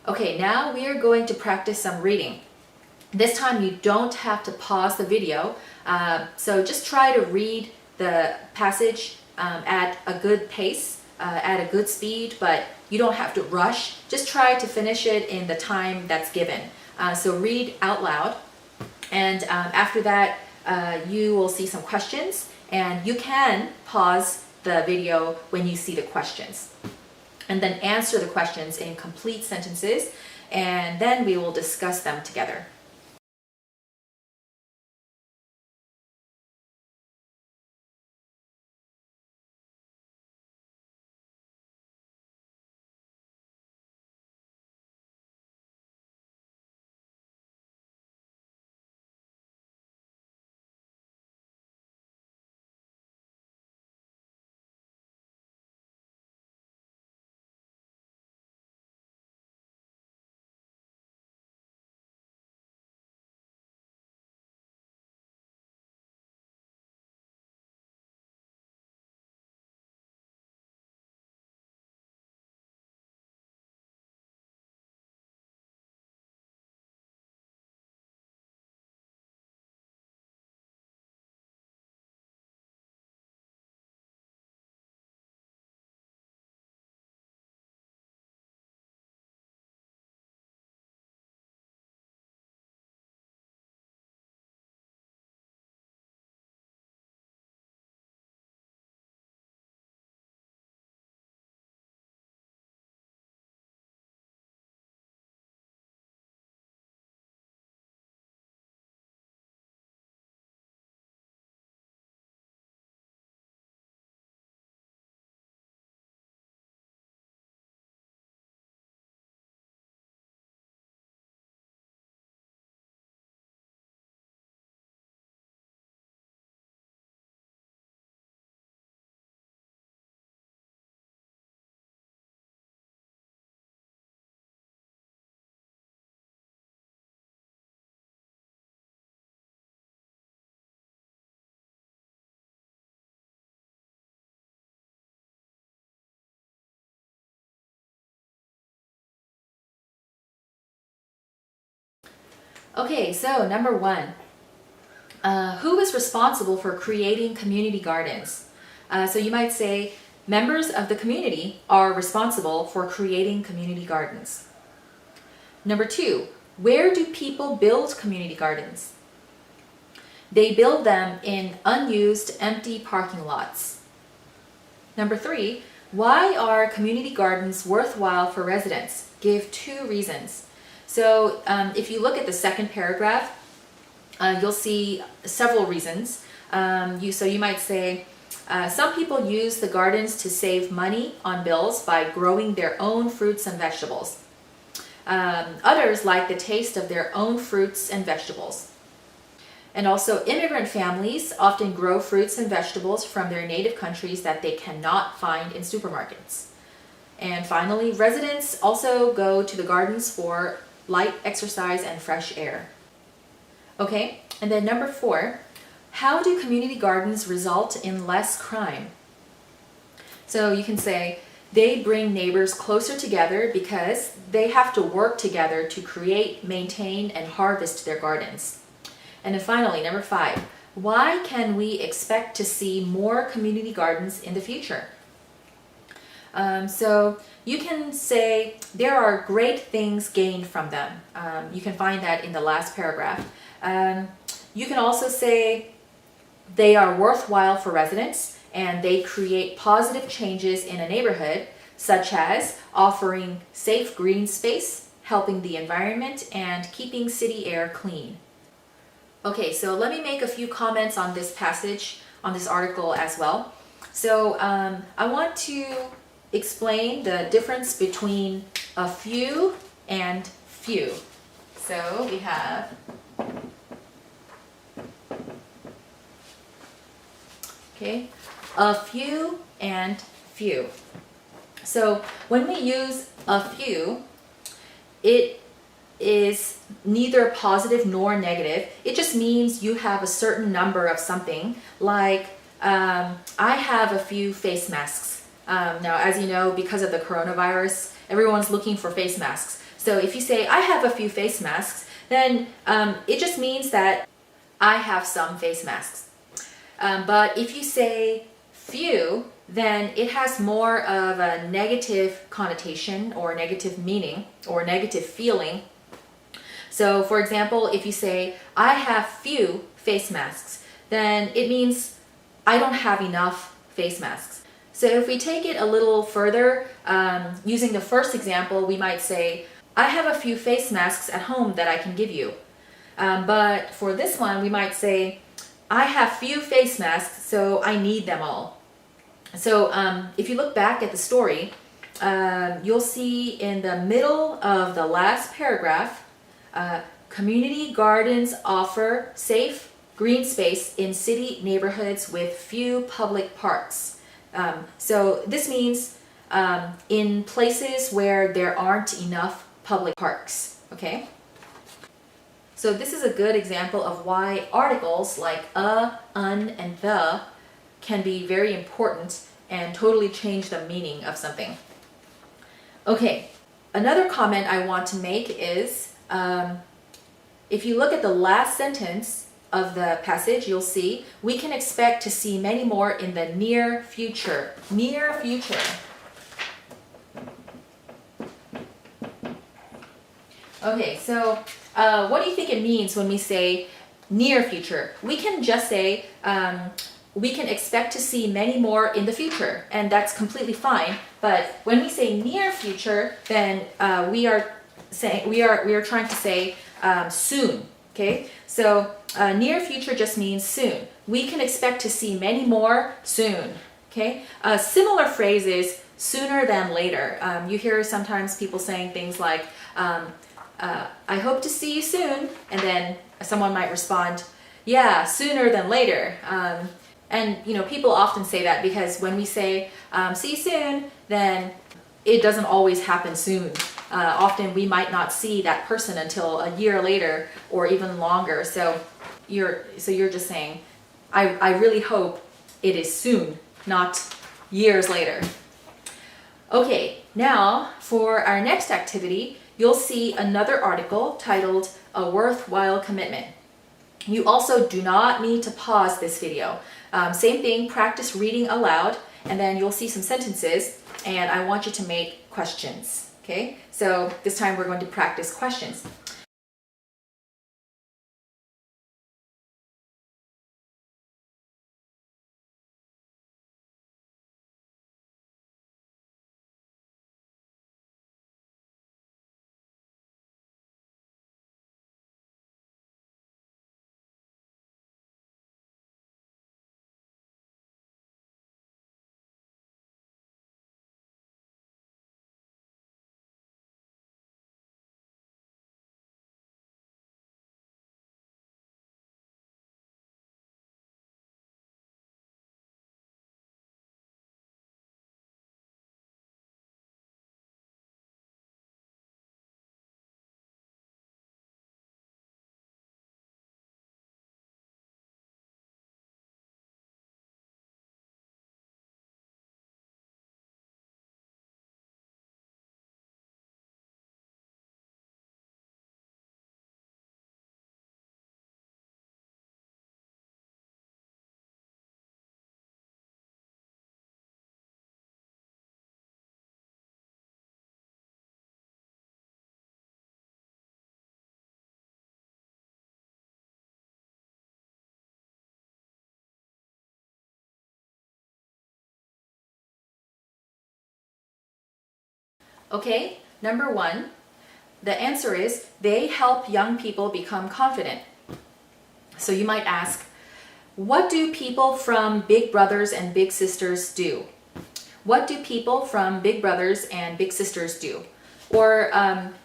Okay, now we are going to practice some reading. This time you don't have to pause the video, so just try to read the passage at a good pace, at a good speed, but you don't have to rush. Just try to finish it in the time that's given. So read out loud, and after that you will see some questions, and you can pause the video when you see the questions. And then answer the questions in complete sentences, and then we will discuss them together. Okay, so number one, who is responsible for creating community gardens? So you might say, members of the community are responsible for creating community gardens. Number two, where do people build community gardens? They build them in unused, empty parking lots. Number three, why are community gardens worthwhile for residents? Give 2 reasons. So if you look at the second paragraph, you'll see several reasons. So you might say, some people use the gardens to save money on bills by growing their own fruits and vegetables. Others like the taste of their own fruits and vegetables. And also, immigrant families often grow fruits and vegetables from their native countries that they cannot find in supermarkets. And finally, residents also go to the gardens for light exercise and fresh air. Okay, and then number 4, how do community gardens result in less crime? So you can say, they bring neighbors closer together because they have to work together to create, maintain, and harvest their gardens. And then finally, number 5, why can we expect to see more community gardens in the future? So you can say there are great things gained from them. You can find that in the last paragraph. You can also say they are worthwhile for residents and they create positive changes in a neighborhood, such as offering safe green space, helping the environment, and keeping city air clean. Okay, so let me make a few comments on this passage, on this article as well. So I want to explain the difference between a few and few. So we have a few and few. So when we use a few, it is neither positive nor negative. It just means you have a certain number of something, like I have a few face masks. Now, as you know, because of the coronavirus, everyone's looking for face masks. So if you say, I have a few face masks, then it just means that I have some face masks. But if you say few, then it has more of a negative connotation or negative meaning or negative feeling. So for example, if you say, I have few face masks, then it means I don't have enough face masks. So if we take it a little further, using the first example, we might say, I have a few face masks at home that I can give you. But for this one, we might say, I have few face masks, so I need them all. So if you look back at the story, you'll see in the middle of the last paragraph, community gardens offer safe green space in city neighborhoods with few public parks. So this means in places where there aren't enough public parks, okay? So this is a good example of why articles like a, un, and the can be very important and totally change the meaning of something. Okay, another comment I want to make is, if you look at the last sentence of the passage, you'll see we can expect to see many more in the near future. Near future. Okay, so what do you think it means when we say near future? We can just say we can expect to see many more in the future, and that's completely fine. But when we say near future, then we are trying to say soon. Okay, so near future just means soon. We can expect to see many more soon. Okay, a similar phrase is sooner than later. You hear sometimes people saying things like, I hope to see you soon, and then someone might respond, yeah, sooner than later. And you know, people often say that because when we say see you soon, then it doesn't always happen soon. Often we might not see that person until a year later or even longer. So you're just saying, I really hope it is soon, not years later. Okay, now for our next activity, you'll see another article titled A Worthwhile Commitment. You also do not need to pause this video. Same thing, practice reading aloud, and then you'll see some sentences, and I want you to make questions. Okay, so this time we're going to practice questions. Okay, number one, the answer is they help young people become confident. So you might ask, what do people from Big Brothers and Big Sisters do? What do people from Big Brothers and Big Sisters do? Or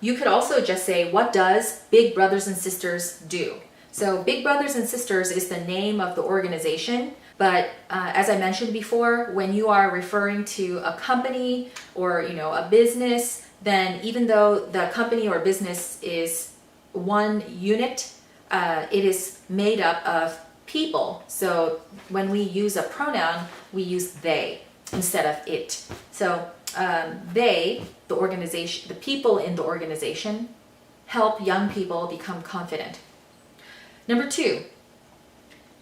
you could also just say, what does Big Brothers and Sisters do? So Big Brothers and Sisters is the name of the organization, but as I mentioned before, when you are referring to a company or a business, then even though the company or business is one unit, it is made up of people. So when we use a pronoun, we use they instead of it. So the organization, the people in the organization, help young people become confident. Number 2,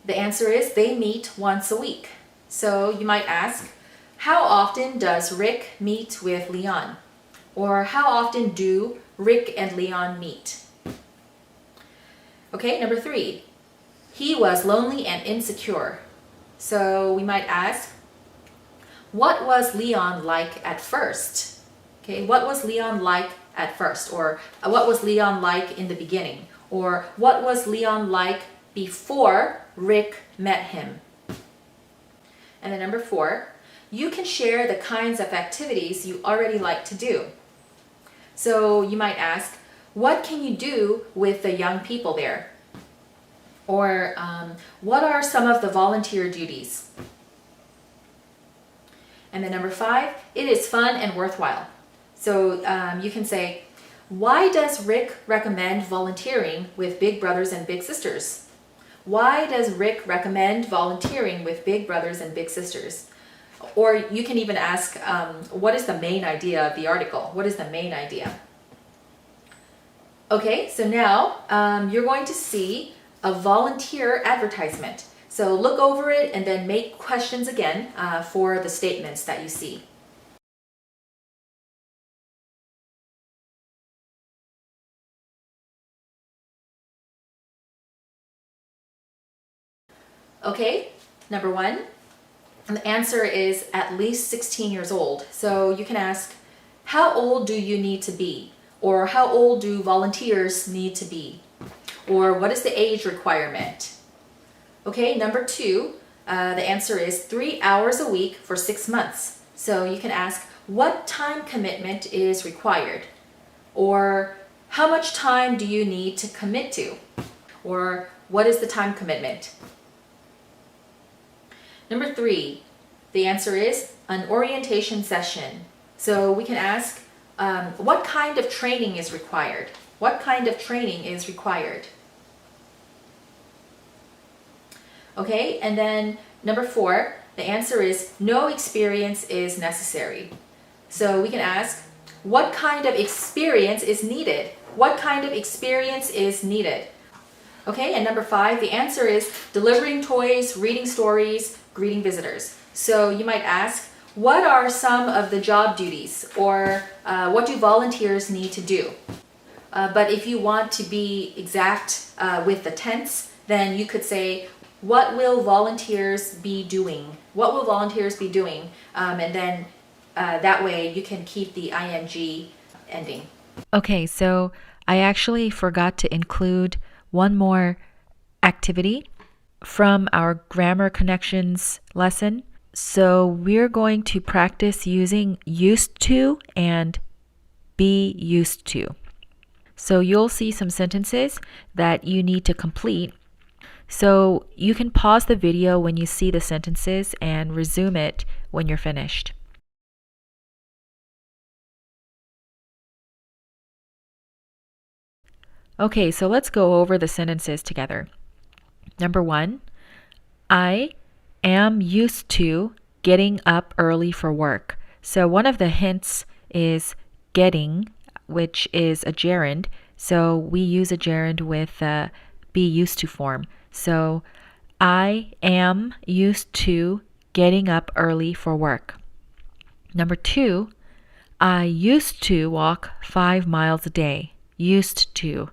the answer is they meet once a week. So you might ask, how often does Rick meet with Leon? Or how often do Rick and Leon meet? Okay, number 3, he was lonely and insecure. So we might ask, what was Leon like at first? Okay, what was Leon like at first? Or what was Leon like in the beginning? Or what was Leon like before Rick met him? And then number 4, you can share the kinds of activities you already like to do. So you might ask, what can you do with the young people there? Or what are some of the volunteer duties? And then number 5, it is fun and worthwhile. So you can say, why does Rick recommend volunteering with big brothers and big sisters? Why does Rick recommend volunteering with big brothers and big sisters? Or you can even ask, what is the main idea of the article? What is the main idea? Okay, so now you're going to see a volunteer advertisement. So look over it and then make questions again for the statements that you see. Okay, number 1, the answer is at least 16 years old. So you can ask, how old do you need to be? Or how old do volunteers need to be? Or what is the age requirement? Okay, number 2, the answer is 3 hours a week for 6 months. So you can ask, what time commitment is required? Or how much time do you need to commit to? Or what is the time commitment? Number 3, the answer is an orientation session. So we can ask, what kind of training is required? What kind of training is required? Okay, and then number 4, the answer is no experience is necessary. So we can ask, what kind of experience is needed? What kind of experience is needed? Okay, and number 5, the answer is delivering toys, reading stories, greeting visitors. So you might ask, what are some of the job duties? Or what do volunteers need to do? But if you want to be exact with the tense, then you could say, what will volunteers be doing? What will volunteers be doing? And then that way you can keep the ing ending. Okay, so I actually forgot to include one more activity from our grammar connections lesson. So we're going to practice using used to and be used to. So you'll see some sentences that you need to complete. So you can pause the video when you see the sentences and resume it when you're finished. Okay, so let's go over the sentences together. Number 1, I am used to getting up early for work. So one of the hints is getting, which is a gerund. So we use a gerund with be used to form. So I am used to getting up early for work. Number 2, I used to walk 5 miles a day. Used to.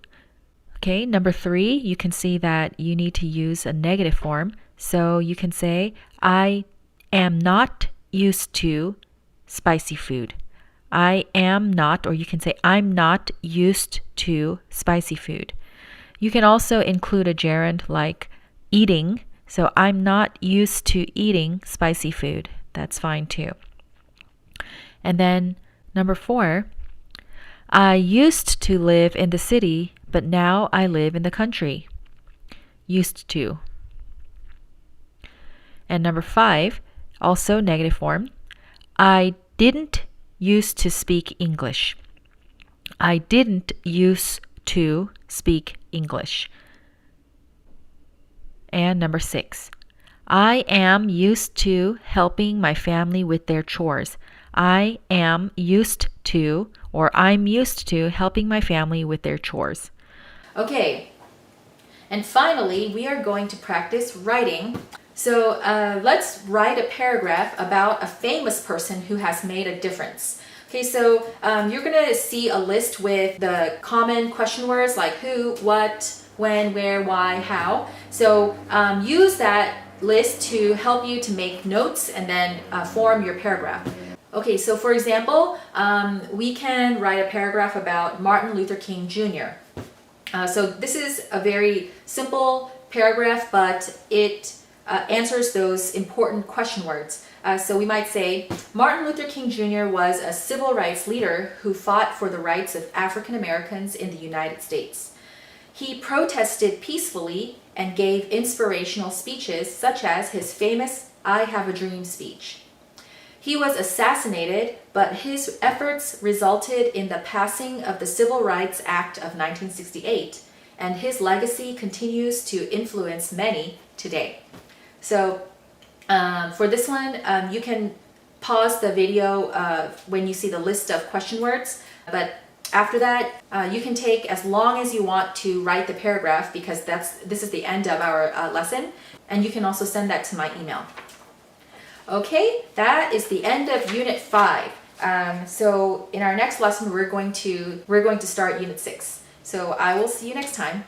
Okay, number 3, you can see that you need to use a negative form. So you can say, I am not used to spicy food. I am not, or you can say, I'm not used to spicy food. You can also include a gerund like eating. So I'm not used to eating spicy food. That's fine too. And then number 4, I used to live in the city, but now I live in the country. Used to. And number 5, also negative form. I didn't used to speak English. I didn't used to speak English. And number 6, I am used to helping my family with their chores. I am used to, or I'm used to helping my family with their chores. Okay, and finally, we are going to practice writing. So let's write a paragraph about a famous person who has made a difference. Okay, so you're gonna see a list with the common question words like who, what, when, where, why, how. So use that list to help you to make notes and then form your paragraph. Okay, so for example, we can write a paragraph about Martin Luther King Jr. So this is a very simple paragraph, but it answers those important question words. So we might say, Martin Luther King Jr. was a civil rights leader who fought for the rights of African Americans in the United States. He protested peacefully and gave inspirational speeches such as his famous I Have a Dream speech. He was assassinated, but his efforts resulted in the passing of the Civil Rights Act of 1968, and his legacy continues to influence many today. So for this one, you can pause the video when you see the list of question words, but after that, you can take as long as you want to write the paragraph because this is the end of our lesson, and you can also send that to my email. Okay, that is the end of Unit 5. So in our next lesson, we're going to start Unit 6. So I will see you next time.